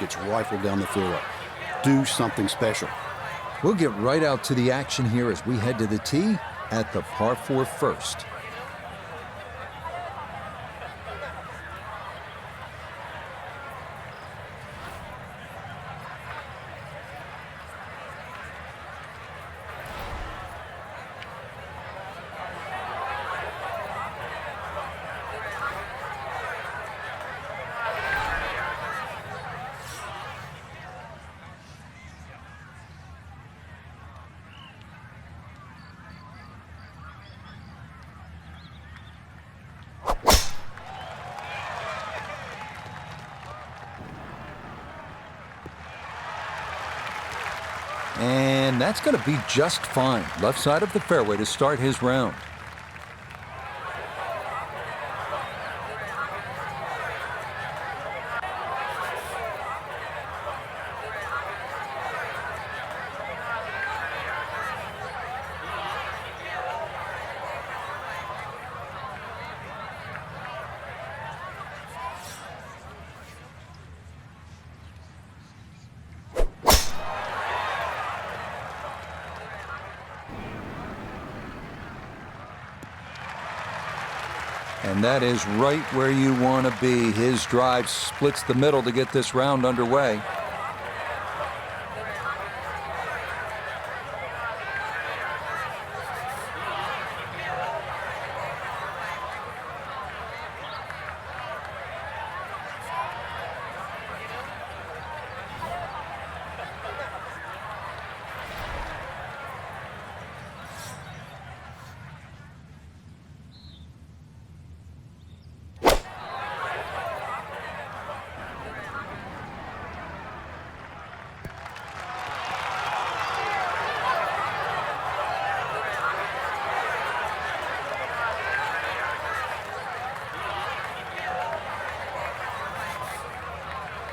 gets rifled down the fairway. Do something special. We'll get right out to the action here as we head to the tee at the par 4 first. And that's going to be just fine. Left side of the fairway to start his round. And that is right where you want to be. His drive splits the middle to get this round underway.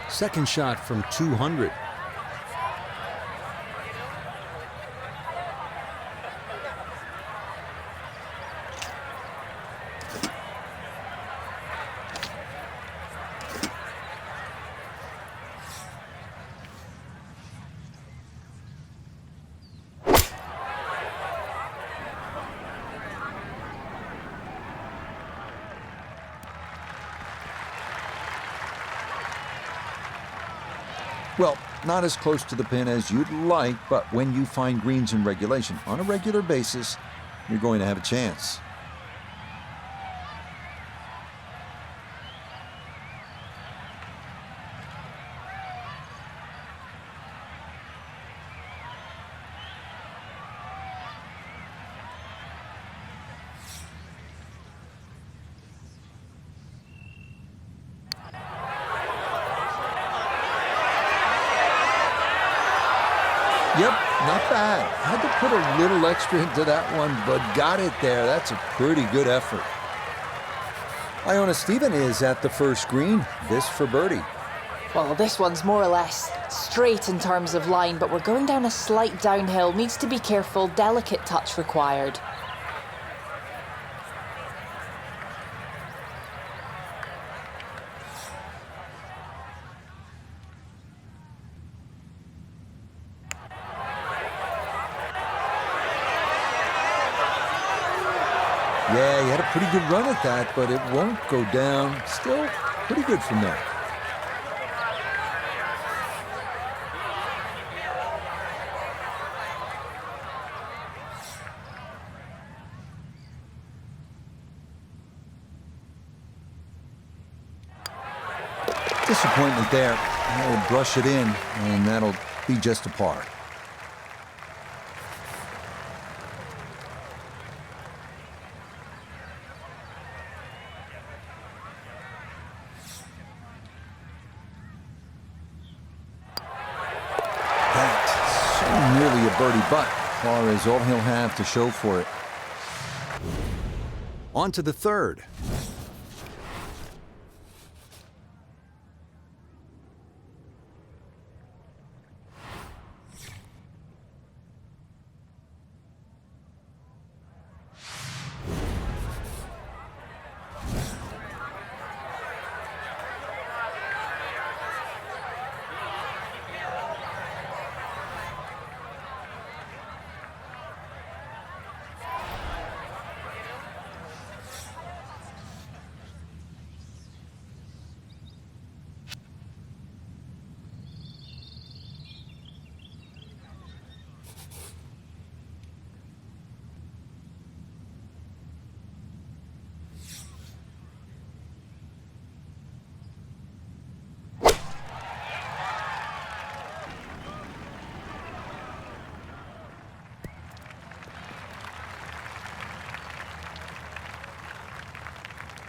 Second shot from 200. Well, not as close to the pin as you'd like, but when you find greens in regulation on a regular basis, you're going to have a chance. Yep, not bad. Had to put a little extra into that one, but got it there. That's a pretty good effort. Iona Stephen is at the first green. This for birdie. Well, this one's more or less straight in terms of line, but we're going down a slight downhill. Needs to be careful. Delicate touch required. Yeah, he had a pretty good run at that, but it won't go down. Still pretty good from there. Disappointment there. He'll brush it in, and that'll be just a par. Nearly a birdie, but par is all he'll have to show for it. On to the third.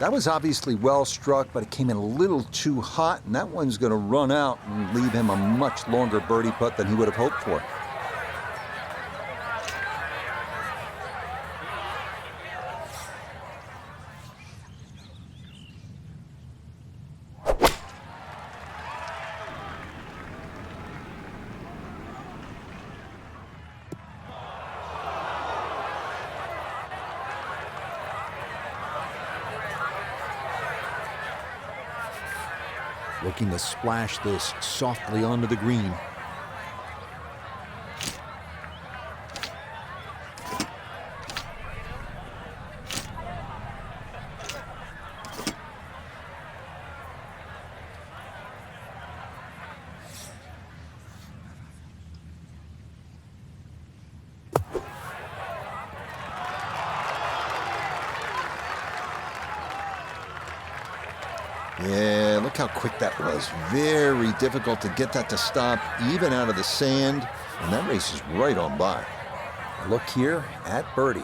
That was obviously well struck, but it came in a little too hot, and that one's going to run out and leave him a much longer birdie putt than he would have hoped for. Looking to splash this softly onto the green. Yeah, look how quick that was. Very difficult to get that to stop, even out of the sand. And that race is right on by. Look here at birdie.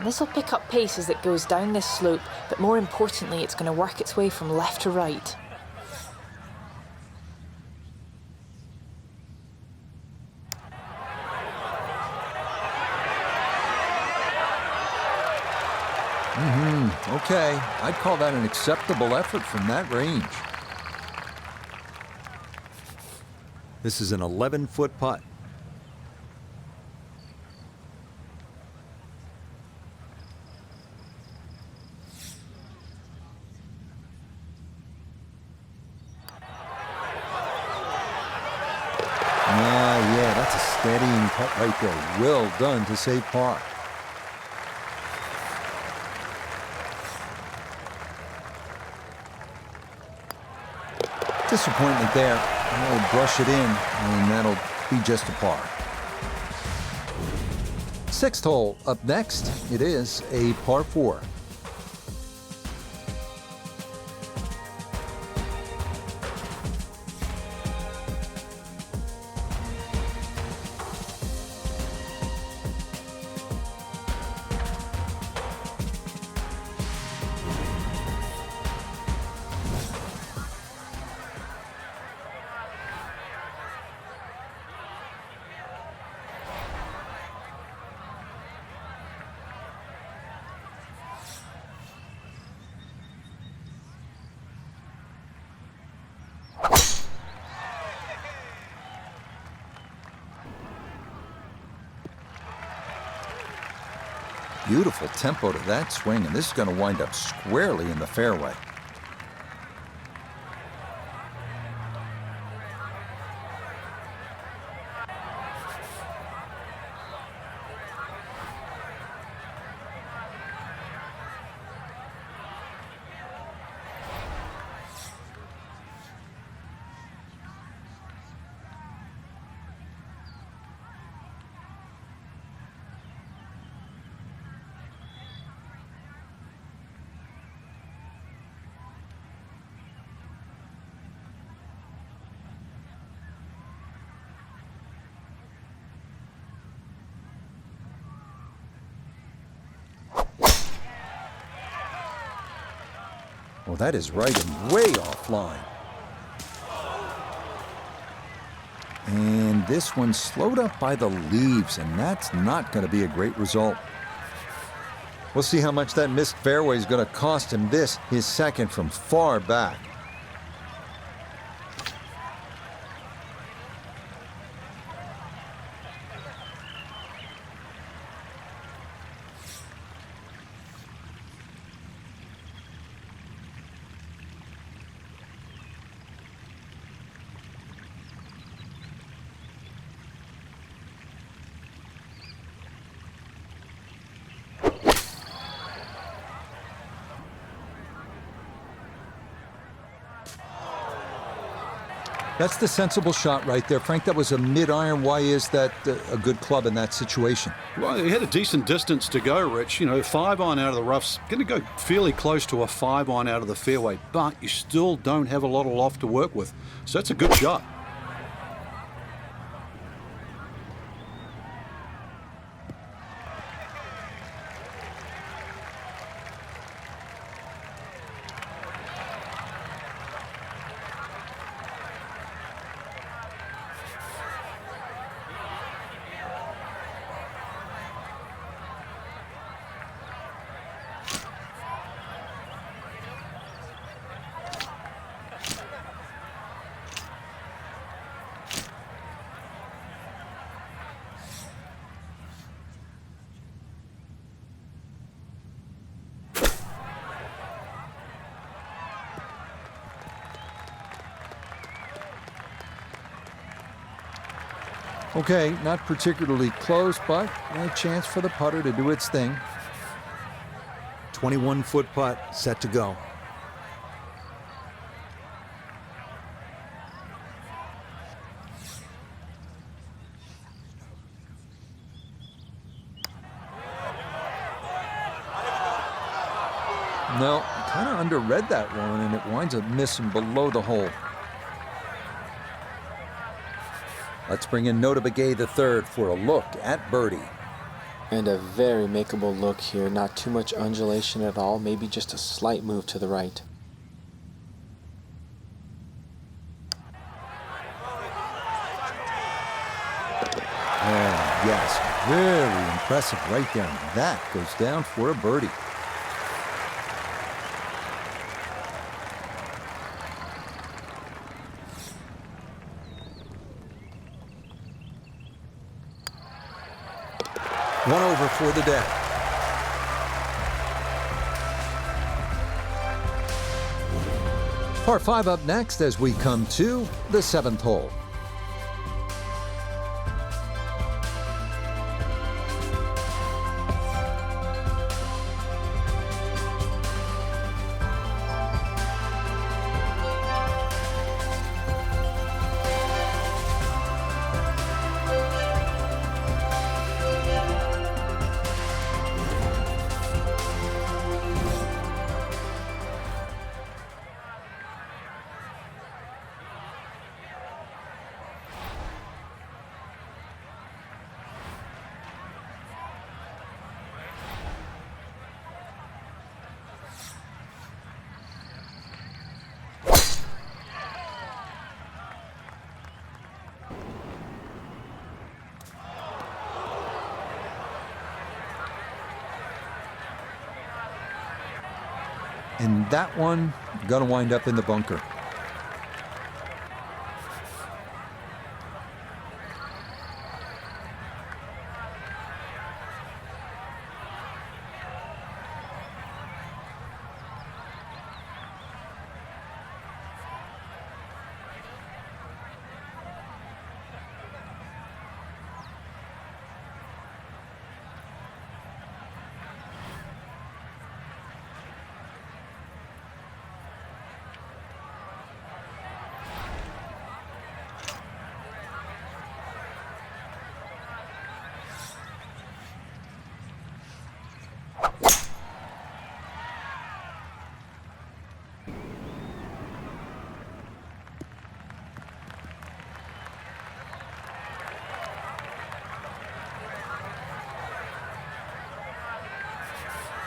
This will pick up pace as it goes down this slope, but more importantly, it's going to work its way from left to right. Okay, I'd call that an acceptable effort from that range. This is an 11-foot putt. Yeah, that's a steadying putt right there. Well done to save par. Disappointment there. I'll brush it in, and that'll be just a par. Sixth hole up next. It is a par 4. Beautiful tempo to that swing, and this is going to wind up squarely in the fairway. Well, that is right and way offline. And this one's slowed up by the leaves, and that's not going to be a great result. We'll see how much that missed fairway is going to cost him this, his second from far back. That's the sensible shot right there. Frank, that was a mid-iron. Why is that a good club in that situation? Well, he had a decent distance to go, Rich. You know, 5-iron out of the rough's going to go fairly close to a 5-iron out of the fairway, but you still don't have a lot of loft to work with. So that's a good shot. Okay, not particularly close, but a chance for the putter to do its thing. 21-foot putt, set to go. No, kind of underread that one, and it winds up missing below the hole. Let's bring in Nota Begay III for a look at birdie. And a very makeable look here. Not too much undulation at all. Maybe just a slight move to the right. Yes, very impressive right there. That goes down for a birdie. One over for the day. Par 5 up next as we come to the 7th hole. And that one gonna wind up in the bunker.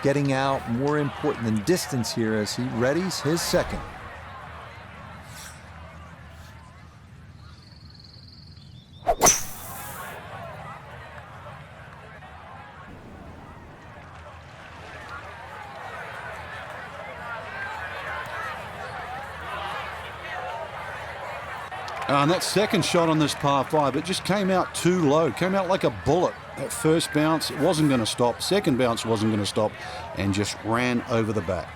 Getting out more important than distance here as he readies his second. And that second shot on this par 5, it just came out too low, came out like a bullet. That first bounce, it wasn't going to stop. Second bounce wasn't going to stop, and just ran over the back.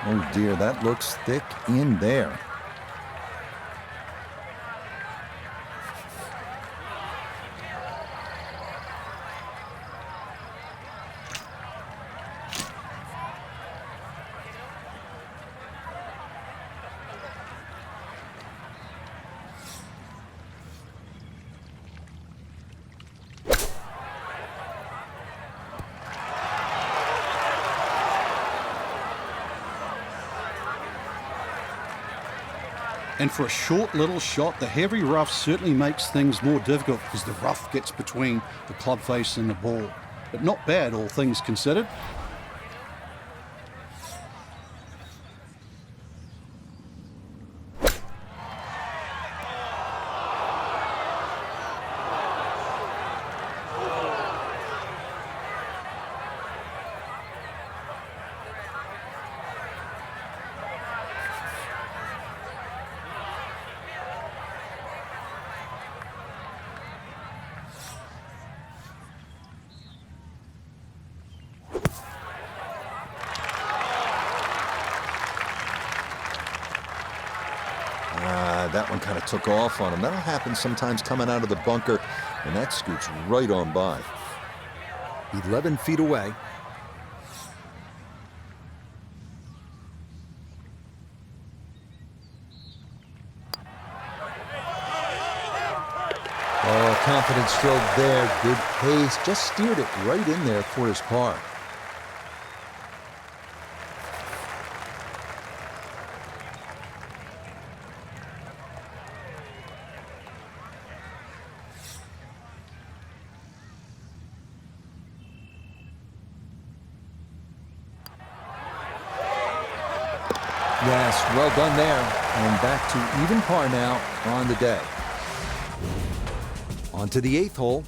Oh dear, that looks thick in there. And for a short little shot, the heavy rough certainly makes things more difficult because the rough gets between the club face and the ball. But not bad, all things considered. That one kind of took off on him. That'll happen sometimes coming out of the bunker, and that scoots right on by. 11 feet away. Oh, confident stroke there. Good pace. Just steered it right in there for his par. Yes, well done there. And back to even par now on the day. On to the 8th hole.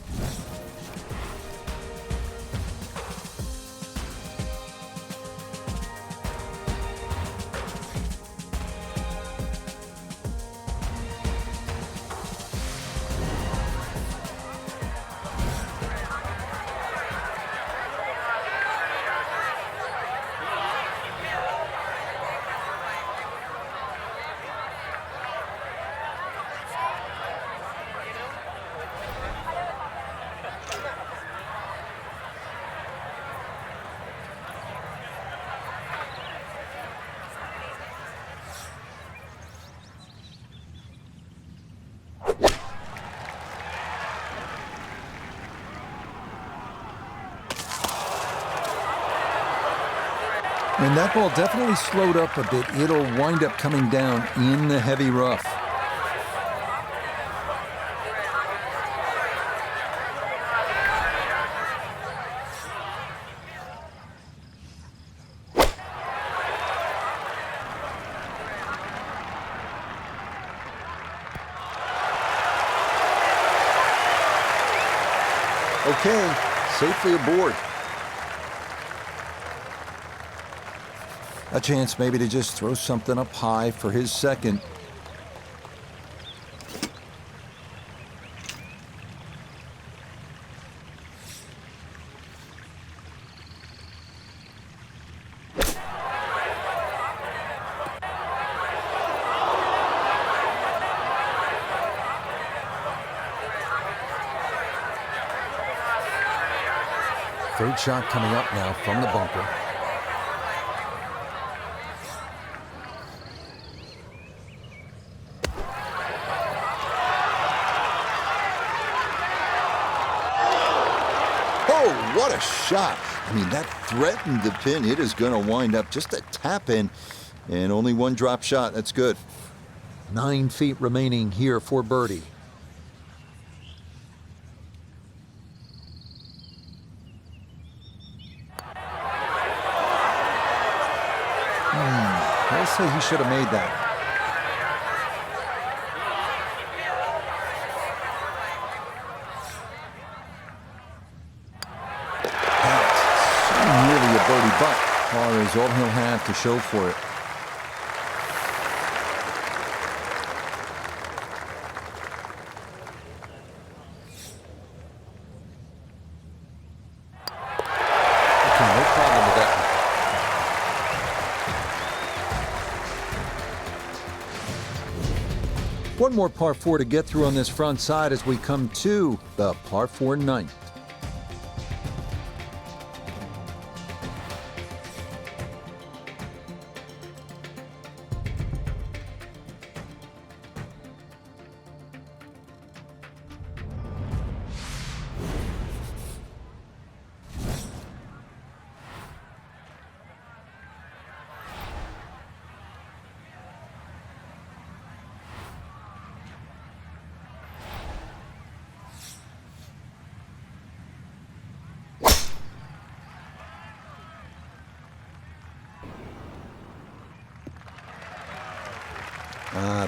And that ball definitely slowed up a bit. It'll wind up coming down in the heavy rough. Okay, safely aboard. A chance maybe to just throw something up high for his second. Third shot coming up now from the bunker. Oh, what a shot. I mean, that threatened the pin. It is going to wind up just a tap in, and only one drop shot. That's good. 9 feet remaining here for birdie. I'll say he should have made that. That's nearly a birdie, but par is all he'll have to show for it. Okay, no problem with that. One more par 4 to get through on this front side as we come to the par 4 ninth.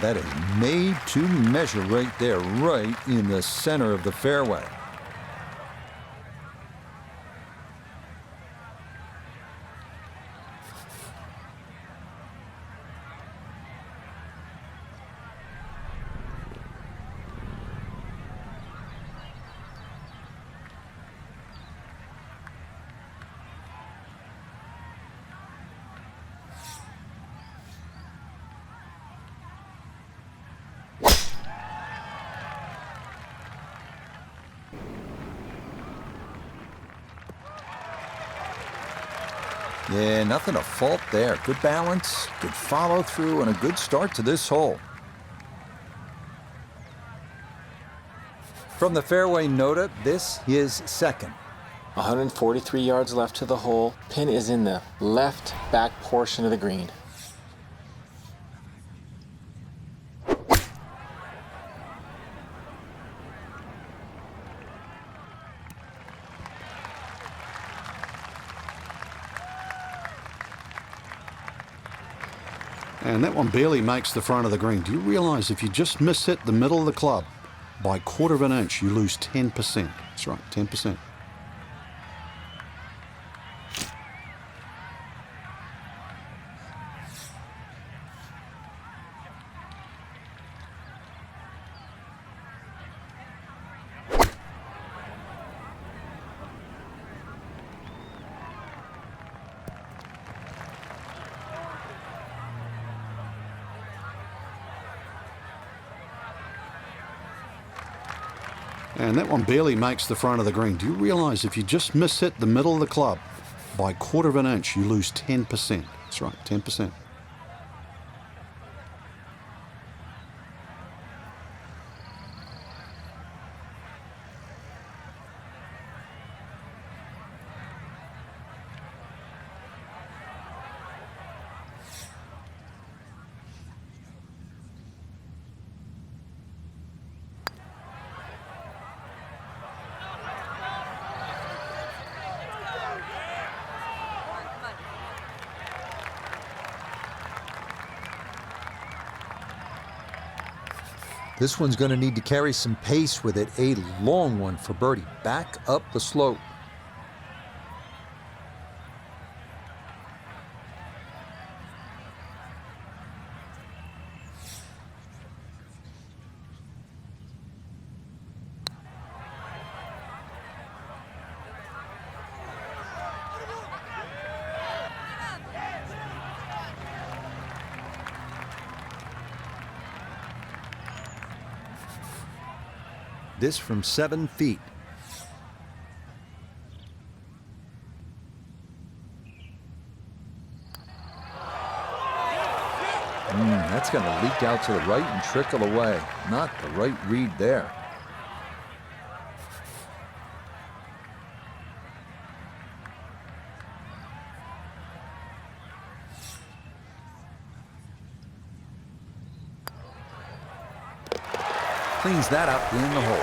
That is made to measure right there, right in the center of the fairway. Yeah, nothing to fault there. Good balance, good follow through, and a good start to this hole. From the fairway nota, this is second. 143 yards left to the hole. Pin is in the left back portion of the green. And that one barely makes the front of the green. Do you realize if you just miss hit the middle of the club by 1/4 of an inch, you lose 10%? That's right, 10%. And that one barely makes the front of the green. Do you realize if you just miss hit the middle of the club by 1/4 of an inch, you lose 10%? That's right, 10%. This one's going to need to carry some pace with it. A long one for birdie. Back up the slope. This from 7 feet. That's going to leak out to the right and trickle away. Not the right read there. Cleans that up in the hole.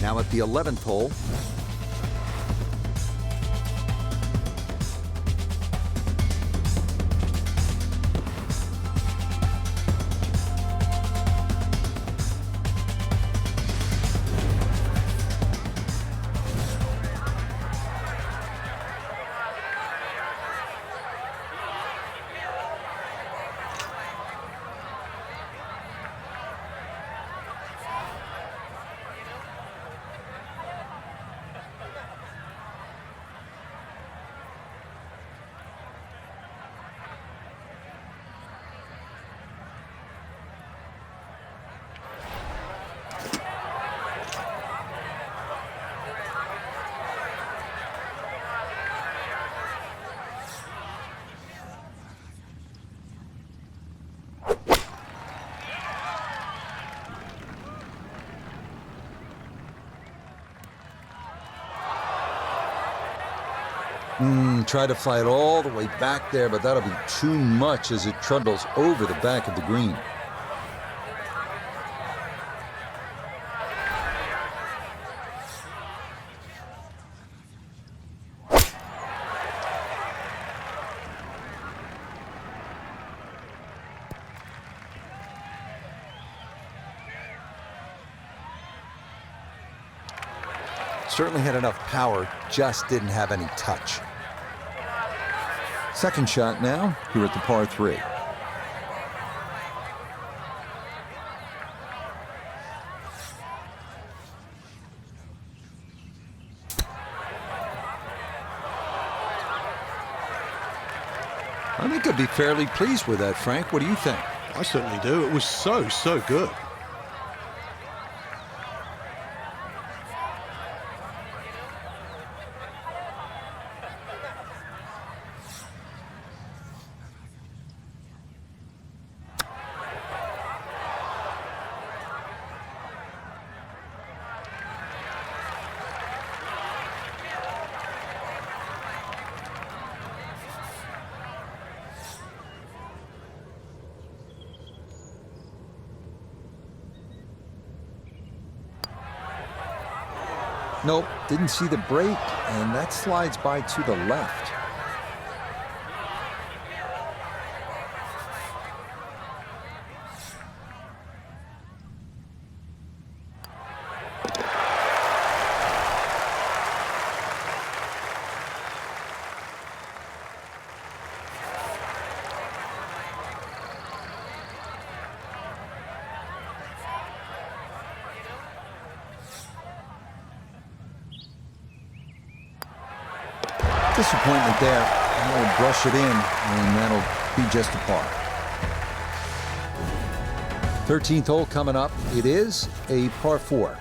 Now at the 11th hole. Try to fly it all the way back there, but that'll be too much as it trundles over the back of the green. Certainly had enough power, just didn't have any touch. Second shot now, here at the par 3. be fairly pleased with that, Frank. What do you think? I certainly do. It was so good. Nope, didn't see the break, and that slides by to the left. Disappointment there. I'll brush it in, and that'll be just a par. 13th hole coming up. It is a par 4.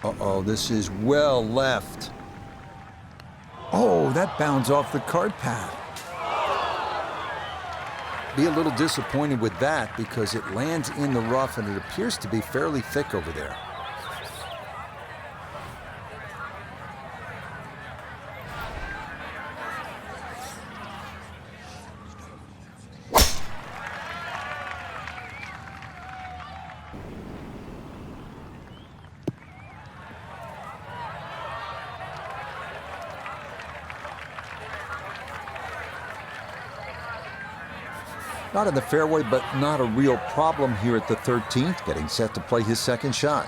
Uh-oh, this is well left. Oh, that bounds off the cart path. Be a little disappointed with that because it lands in the rough and it appears to be fairly thick over there. Not in the fairway, but not a real problem here at the 13th, getting set to play his second shot.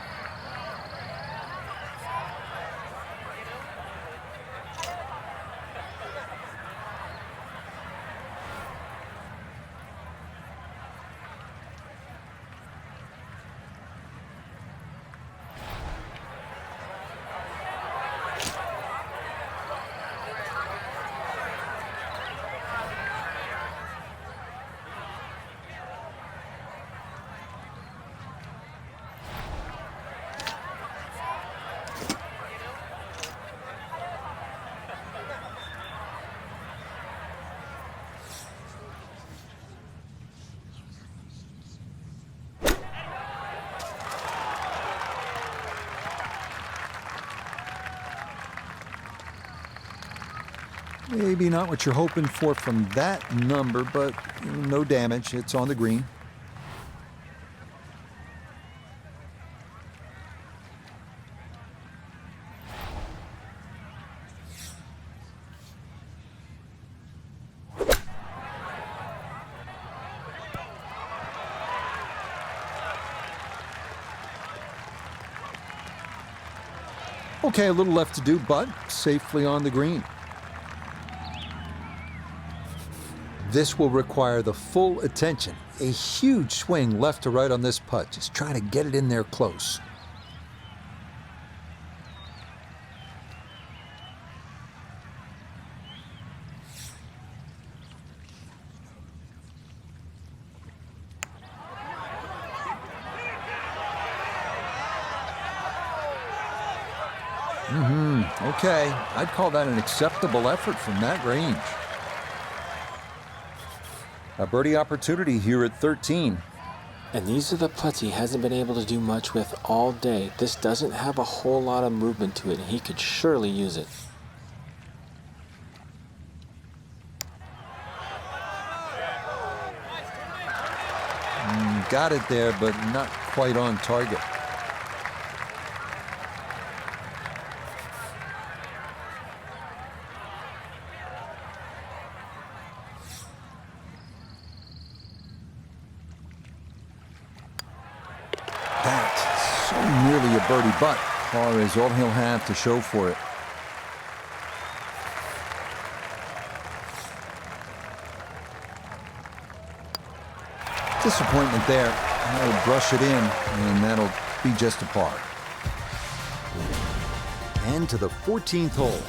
Maybe not what you're hoping for from that number, but no damage. It's on the green. Okay, a little left to do, but safely on the green. This will require the full attention. A huge swing left to right on this putt. Just trying to get it in there close. Okay, I'd call that an acceptable effort from that range. A birdie opportunity here at 13. And these are the putts he hasn't been able to do much with all day. This doesn't have a whole lot of movement to it, and he could surely use it. Got it there, but not quite on target. That's so nearly a birdie, but par is all he'll have to show for it. Disappointment there. He'll brush it in, and that'll be just a par. And to the 14th hole.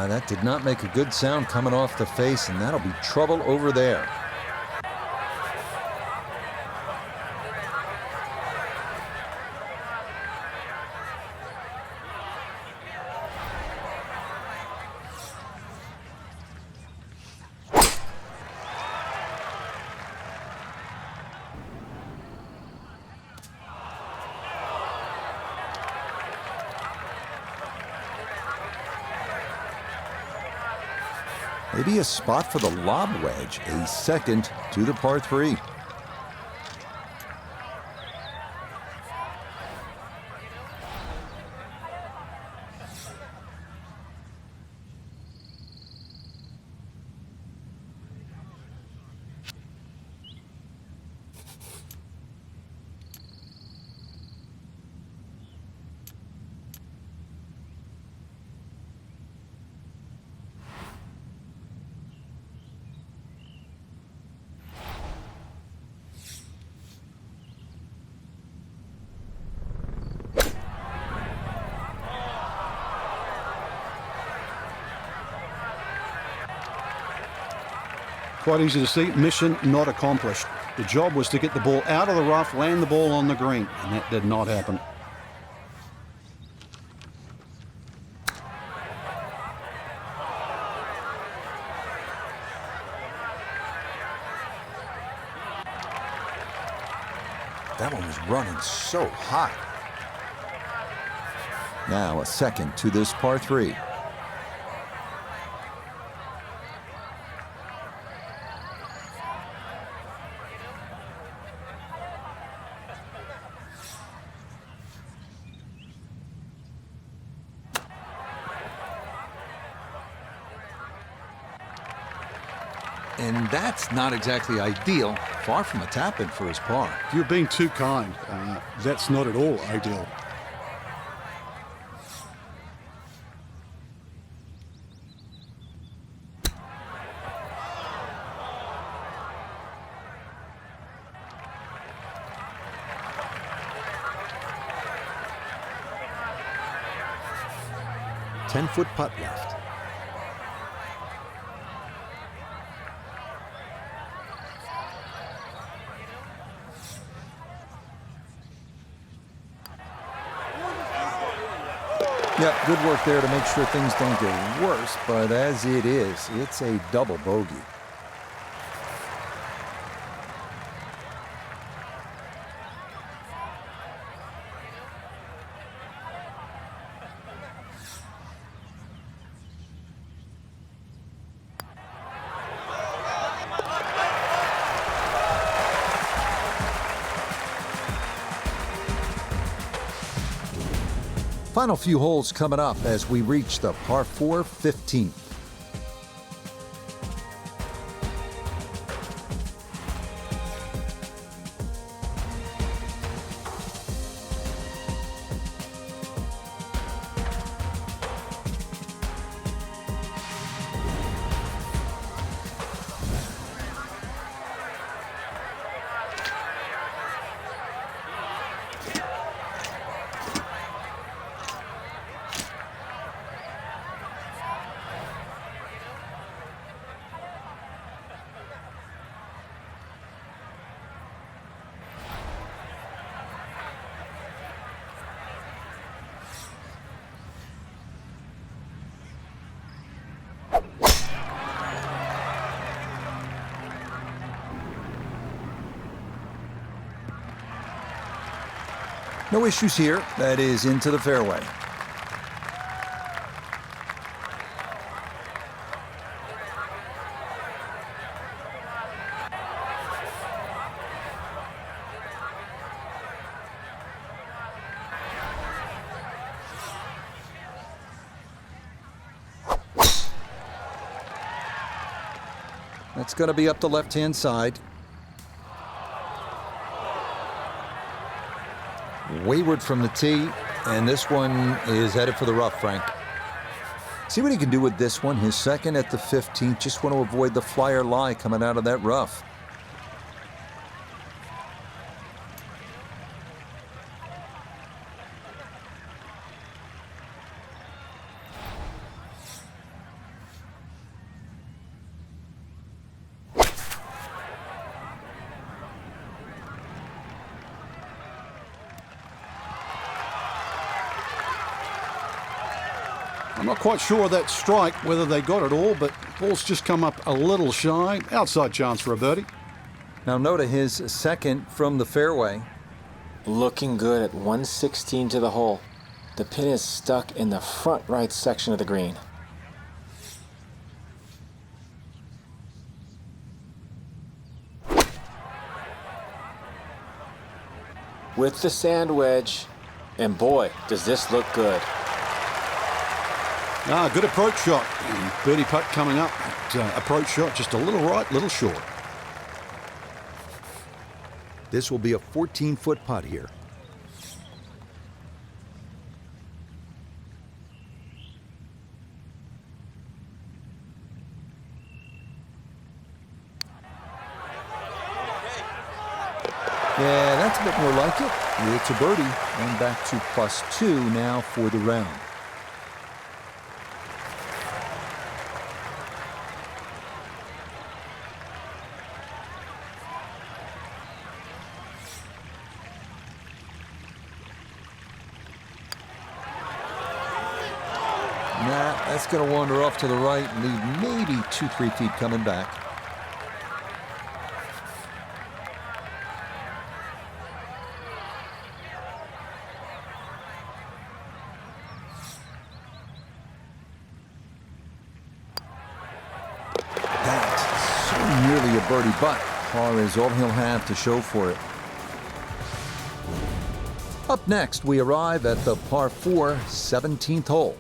That did not make a good sound coming off the face, and that'll be trouble over there. Maybe a spot for the lob wedge, a second to the par 3. Quite easy to see, mission not accomplished. The job was to get the ball out of the rough, land the ball on the green, and that did not happen. That one was running so hot. Now a second to this par 3. And that's not exactly ideal. Far from a tap-in for his par. You're being too kind. That's not at all ideal. Ten-foot putt left. Yeah, good work there to make sure things don't get worse, but as it is, it's a double bogey. Final few holes coming up as we reach the par 4 15th. No issues here. That is into the fairway. That's going to be up the left-hand side. Wayward from the tee, and this one is headed for the rough, Frank. See what he can do with this one. His second at the 15th. Just want to avoid the flyer lie coming out of that rough. I'm not quite sure of that strike, whether they got it all, but ball's just come up a little shy. Outside chance for a birdie. Now Noda, his second from the fairway. Looking good at 116 to the hole. The pin is stuck in the front right section of the green. With the sand wedge, and boy, does this look good. Good approach shot. Birdie putt coming up. Approach shot just a little right, little short. This will be a 14-foot putt here. Yeah, that's a bit more like it. It's a birdie, and back to +2 now for the round. That's going to wander off to the right and leave maybe 2-3 feet coming back. That's so nearly a birdie, but par is all he'll have to show for it. Up next, we arrive at the par 4 17th hole.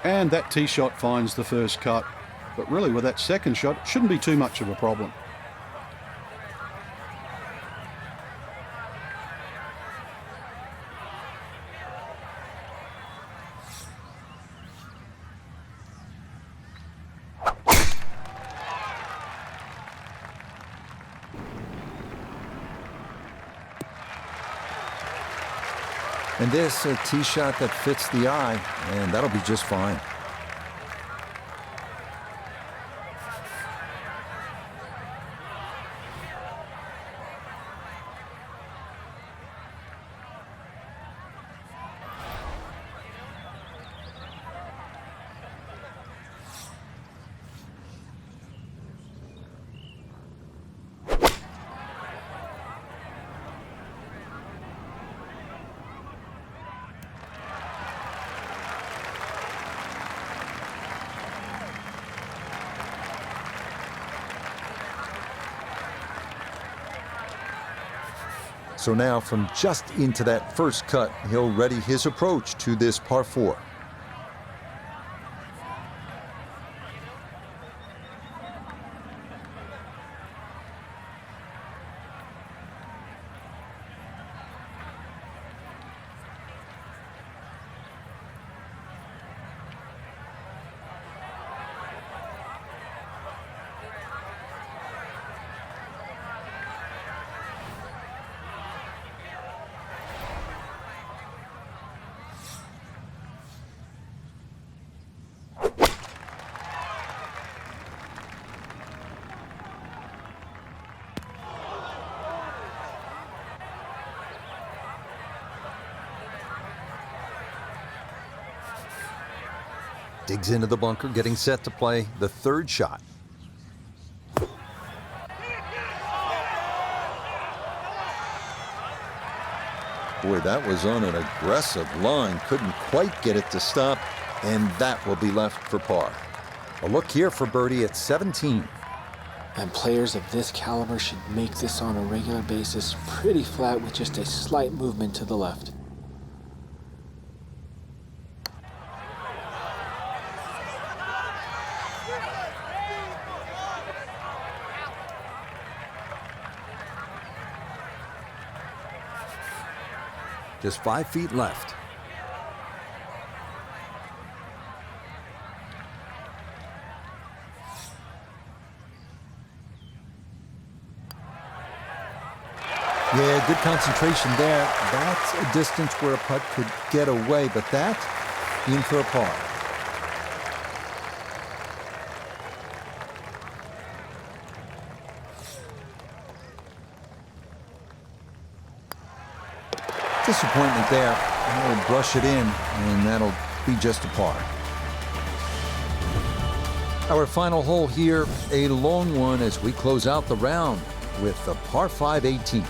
And that tee shot finds the first cut. But really, with that second shot, it shouldn't be too much of a problem. And this, a tee shot that fits the eye, and that'll be just fine. So now from just into that first cut, he'll ready his approach to this par 4. Digs into the bunker, getting set to play the third shot. Boy, that was on an aggressive line. Couldn't quite get it to stop, and that will be left for par. A look here for birdie at 17. And players of this caliber should make this on a regular basis pretty flat with just a slight movement to the left. Just 5 feet left. Yeah, good concentration there. That's a distance where a putt could get away, but that in for a par. Disappointment there. He'll brush it in, and that'll be just a par. Our final hole here, a long one as we close out the round with the par 5 18.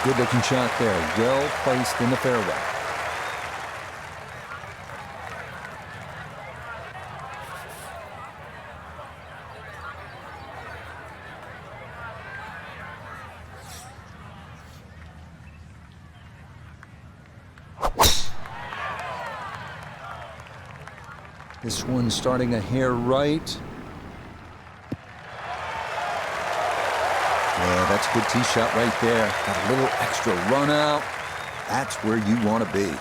Good-looking shot there, well placed in the fairway. This one's starting a hair right. Yeah, that's a good tee shot right there. Got a little extra run out. That's where you want to be.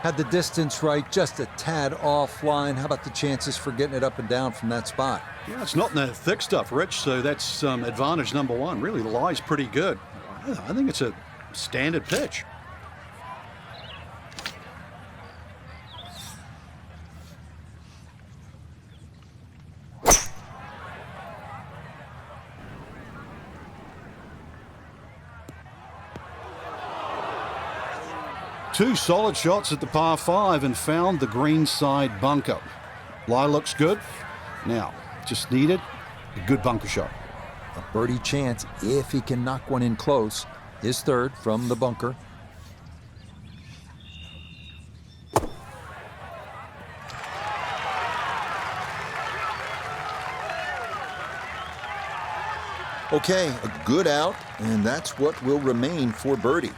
Had the distance right, just a tad offline. How about the chances for getting it up and down from that spot? Yeah, it's not in that thick stuff, Rich, so that's advantage number one. Really lies pretty good. I think it's a standard pitch. 2 solid shots at the par 5 and found the green side bunker. Lie looks good. Now, just needed a good bunker shot. A birdie chance if he can knock one in close. His third from the bunker. Okay, a good out, and that's what will remain for birdie.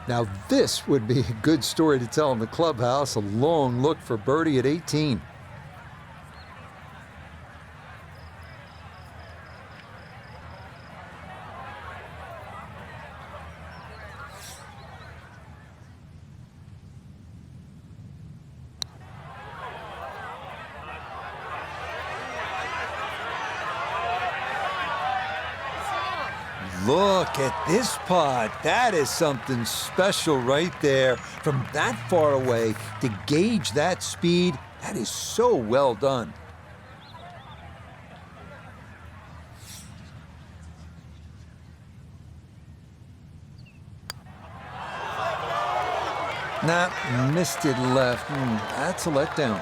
Now this would be a good story to tell in the clubhouse. A long look for birdie at 18. Look at this putt. That is something special right there. From that far away to gauge that speed, that is so well done. Nah, missed it left. That's a letdown.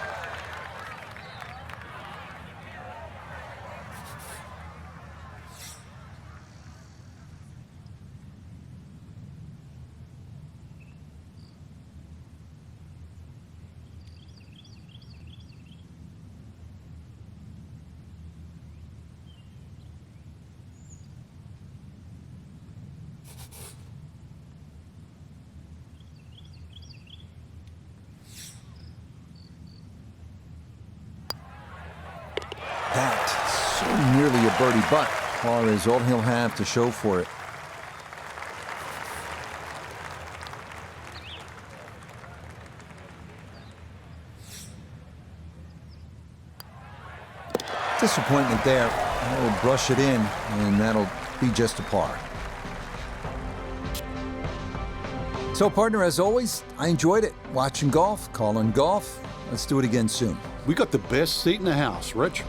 That, so nearly a birdie, but par is all he'll have to show for it. Disappointment there. He'll brush it in, and that'll be just a par. So, partner, as always, I enjoyed it. Watching golf, calling golf. Let's do it again soon. We got the best seat in the house, Rich.